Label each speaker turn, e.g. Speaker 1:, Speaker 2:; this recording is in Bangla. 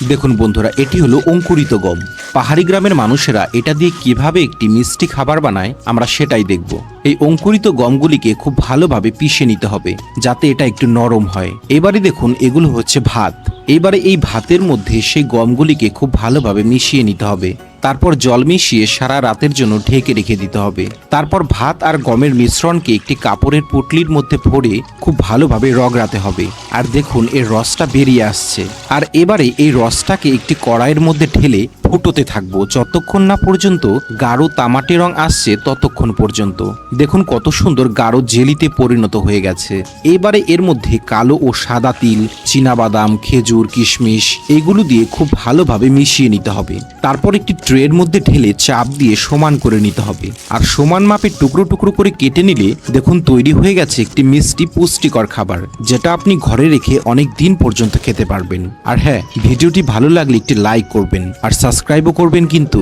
Speaker 1: দেখুন বন্ধুরা, এটি হলো অঙ্কুরিত গম। পাহাড়ি গ্রামের মানুষেরা এটা দিয়ে কিভাবে একটি মিষ্টি খাবার বানায় আমরা সেটাই দেখব। এই অঙ্কুরিত গমগুলিকে খুব ভালোভাবে পিষে নিতে হবে যাতে এটা একটু নরম হয়। এবারে দেখুন এগুলো হচ্ছে ভাত। এবারে এই ভাতের মধ্যে সেই গমগুলিকে খুব ভালোভাবে মিশিয়ে নিতে হবে। তারপর জল মিশিয়ে সারা রাতের জন্য ঢেকে রেখে দিতে হবে। তারপর ভাত আর গমের মিশ্রণকে একটি কাপড়ের পুটলির মধ্যে ভরে খুব ভালোভাবে রগড়াতে হবে। আর দেখুন এর রসটা বেরিয়ে আসছে। আর এবারে এই রসটাকে একটি কড়াইয়ের মধ্যে ঢেলে ফুটোতে থাকবো যতক্ষণ না পর্যন্ত গাঢ় তামাটে রং আসছে ততক্ষণ পর্যন্ত। দেখুন কত সুন্দর গাঢ় জেলিতে পরিণত হয়ে গেছে। এবারে এর মধ্যে কালো ও সাদা তিল, চীনাবাদাম, খেজুর, কিশমিশ এগুলো দিয়ে খুব ভালোভাবে মিশিয়ে নিতে হবে। তারপর একটি ট্রের মধ্যে ঢেলে চাপ দিয়ে সমান করে নিতে হবে। আর সমান মাপে টুকরো টুকরো করে কেটে নিলে দেখুন তৈরি হয়ে গেছে একটি মিষ্টি পুষ্টিকর খাবার, যেটা আপনি ঘরে রেখে অনেক দিন পর্যন্ত খেতে পারবেন। আর হ্যাঁ, ভিডিওটি ভালো লাগলে একটি লাইক করবেন আর সাবস্ক্রাইবও করবেন কিন্তু।